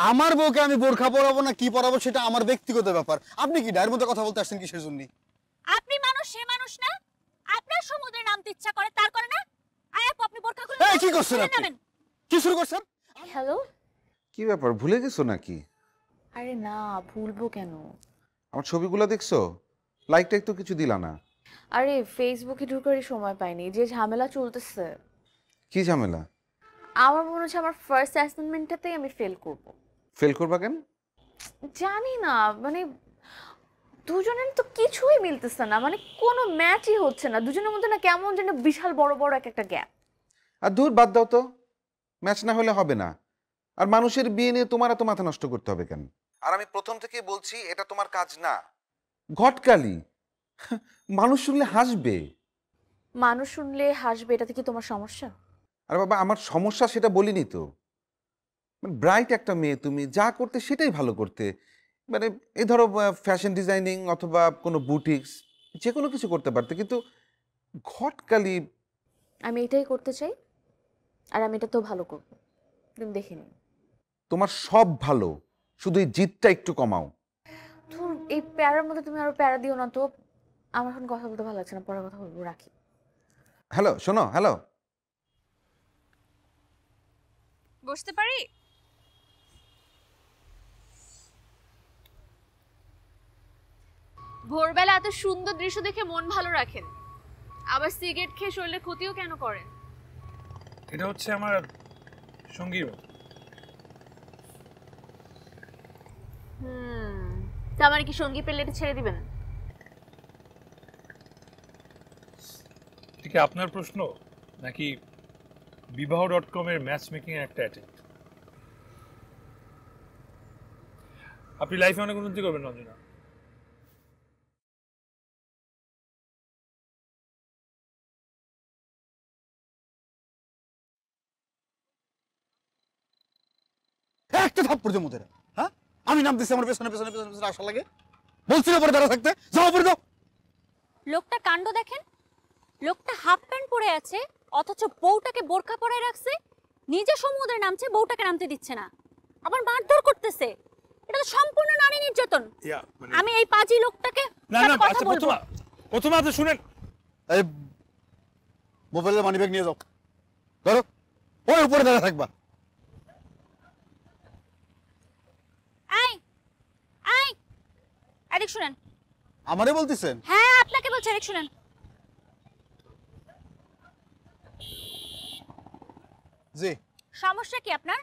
আমার বউকে আমি বোরখা পরাবো না কি পরাবো সেটা আমার ব্যক্তিগত ব্যাপার। আপনি কি ডায়ের মধ্যে কথা বলতে আসছেন কিসের জন্য? আপনি মানুষ, সে মানুষ না। আপনার সমুদ্রে নামতে ইচ্ছা করে, তার করে না? আপনি বোরখা খুলে এই কি করছেন আপনি? কি শুরু করছেন? হ্যালো। কি ব্যাপার, ভুলে গেছো নাকি? আরে না, ভুলবো কেন? আমার ছবিগুলো দেখছো? লাইকটা একটু কিছু দিলা না? আরে ফেসবুকে ঢুকারই সময় পাইনি, যে ঝামেলা চলতেছে। কি ঝামেলা? আমার মনে হচ্ছে আমার ফার্স্ট অ্যাসাইনমেন্টটাতেই আমি ফেল করব। ফেল করবা কেন? জানি না, মানে দুজনের তো কিছুই মিলতেছে না, মানে কোনো ম্যাচই হচ্ছে না দুজনের মধ্যে, না কেমন যেন বিশাল বড় বড় একটা গ্যাপ। আর দূর বাদ দাও তো, ম্যাচ না হলে হবে না। আর মানুষের বিয়ে নিয়ে তোমার এত মাথা নষ্ট করতে হবে কেন? আর আমি প্রথম থেকে বলছি এটা তোমার কাজ না। ঘটকালি মানুষ শুনলে হাসবে। মানুষ শুনলে হাসবে, এটাতে কি তোমার সমস্যা? আর বাবা, আমার সমস্যা সেটা বলিনি তো। ব্রাইট একটা মেয়ে, তুমি যা করতে সেটাই ভালো করতে। মানে এই ধরো ফ্যাশন ডিজাইনিং অথবা কোনো বুটিক্স, যে কোনো কিছু করতে পারতে, কিন্তু ঘটকালি। আমি এটাই করতে চাই, আর আমি এটা তো ভালো করব, তুমি দেখে নিও। তোমার সব ভালো, শুধু এই জিদটা একটু কমাও। তোর এই প্যারার মধ্যে তুমি আরো প্যারা দিও না তো। আমার এখন কথা বলতে ভালো লাগছে না, পরে কথা বলবো, রাখি। হ্যালো, শোনো, হ্যালো। বসতে পারি? ভোরবেলা এত সুন্দর দৃশ্য দেখে মন ভালো রাখেন, আবার সিগারেট খেয়ে শরীরের ক্ষতিও কেন করেন? এটা হচ্ছে আমার সঙ্গীর মতো। তা আমার কি সঙ্গী পেলে এটা ছেড়ে দিবেন? ঠিক আপনার প্রশ্ন নাকি বিবাহ.com এর ম্যাচ মেকিং এর একটা অ্যাটেম্প্ট? আপনি লাইফে অনেক উন্নতি করবেন রঞ্জনা। একটা থাপ্পড় দিয়ে মুদেরা। হ্যাঁ, আমি নামতেছি, আমার পেছনে পেছনে পেছনে পেছনে আসা লাগে। বলছি না পরে দাঁড়া থাকতে, যাও পরে দাও। লোকটা কাণ্ড দেখেন, লোকটা হাফ প্যান্ট পরে আছে, অথচ বউটাকে বোরকা পরায় রাখছে। নিজে সমুদ্রে নামছে, বউটাকে নামতে দিচ্ছে না, আবার মারধর করতেছে। এটা তো সম্পূর্ণ নারী নির্যাতন। আমি এই পাজি লোকটাকে না না, কথা আচ্ছা বলবো। প্রথমে আপনি শুনেন। এই মোবাইলের মানি ব্যাগ নিয়ে যাও, ধরো, ওই উপরে দাঁড়া থাকবা। আই আই এদিক শুনেন। আমারে বলতেছেন? হ্যাঁ, আপনাকে বলছি, এদিক শুনেন। জি। সমস্যা কি আপনার?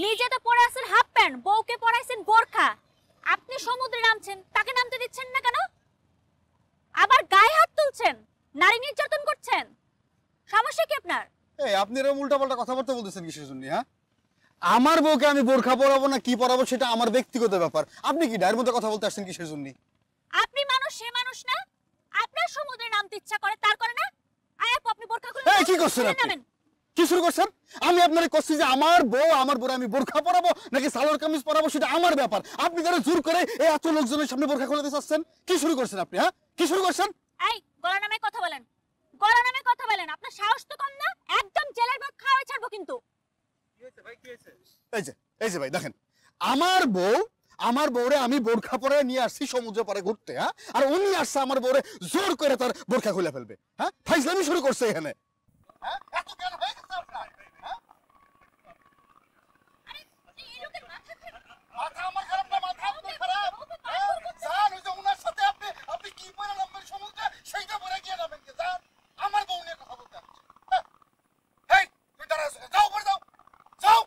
নিজে তো পরে আছেন হাফ প্যান্ট, বউকে পরাইছেন বোরকা। আপনি সমুদ্রে নামছেন, তাকে নামতে দিচ্ছেন না কেন? আবার গায়ে হাত তুলছেন, নারী নির্যাতন করছেন। সমস্যা কি আপনার? এই আপনি এরকম উল্টাপাল্টা কথাবার্তা বলতেছেন কিসের জন্য? হ্যাঁ, আমার বউকে আমি বোরখা পরাবো না কি পরাবো সেটা আমার ব্যক্তিগত ব্যাপার। আপনি কি ডায়ের মধ্যে কথা বলতে আসছেন কিসের জন্য? আপনি মানুষ, সে মানুষ না। আপনার সমুদ্রে নামতে ইচ্ছা করে, তার করে না? আপনি বোরকা খুলে এই কি করছেন আপনি? কি শুরু করছেন? আমি আপনারে কইছি যে আমার বউ, আমার বউরে আমি বোরখা পরাবো নাকি সালোয়ার কামিজ পরাবো সেটা আমার ব্যাপার। আপনি যারা জোর করে এই এত লোকজনের সামনে বোরখা খুলে দিতে চাচ্ছেন, কি শুরু করছেন আপনি? হ্যাঁ, কি শুরু করছেন? এই গলা নামে কথা বলেন, গলা নামে কথা বলেন। আপনার সাহস তো কম না, একদম জেলের ভাত খাওয়া ছাড়বো কিন্তু। কি হয়েছে ভাই, কি হয়েছে? এই যে ভাই দেখেন, আমার বউ, আমার বউরে আমি বোরখা পরে নিয়ে আসছি সমুদ্র পাড়ে ঘুরতে। হ্যাঁ, আর উনি আসছে আমার বউরে জোর করে তার বোরখা খুলে ফেলবে। হ্যাঁ, ফাইজলামি শুরু করছে এখানে। হ্যাঁ, এত জ্ঞান হয়ে গেছে আপনার? হ্যাঁ, আরে এই লোকের মাথা খারাপ। মাথা আমার খারাপ না, মাথা আপনার খারাপ। হ্যাঁ, জান ওই যে উনার সাথে আপনি কি পরে নামবেন সমুদ্রে সেইটা পরে গিয়ে নামেন কি? জান আমার বউ নিয়ে কথা বলতে আসছে। এই তুই দাঁড়া আছো, যাও পরে যাও, যাও।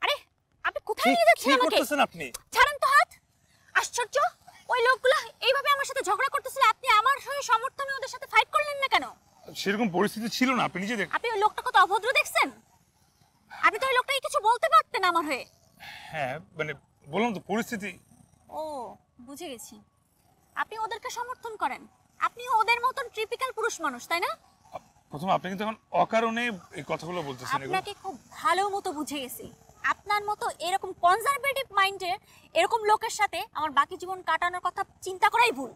আরে আপনি কোথায় নিয়ে যাচ্ছেন কি আমাকে? করতেছেন আপনি? ছাড়েন তো হাত। আশ্চর্য, ওই লোকগুলো এইভাবে আমার সাথে ঝগড়া করতেছিল, আপনি আমার হয়ে সমর্থনে ওদের সাথে ফাইট করলেন না কেন? সেরকম পরিস্থিতি ছিল না, আপনি নিজে দেখেন। আপনি ওই লোকটা কত অভদ্র দেখছেন। আপনি তো ওই লোকটাকে কিছু বলতে পারতেন আমার হয়ে। হ্যাঁ মানে বললাম তো পরিস্থিতি। ও, বুঝে গেছি, আপনি ওদেরকে সমর্থন করেন। আপনি ওদের মতন ট্রিপিক্যাল পুরুষ মানুষ, তাই না? প্রথম আপনি কিন্তু এখন অকারণে এই কথাগুলো বলতেছেন। এগুলো আপনাকে খুব ভালো মতো বুঝে গেছি। আপনার মতো এরকম কনজারভেটিভ মাইন্ডের এরকম লোকের সাথে আমার বাকি জীবন কাটানোর কথা চিন্তা করাই ভুল।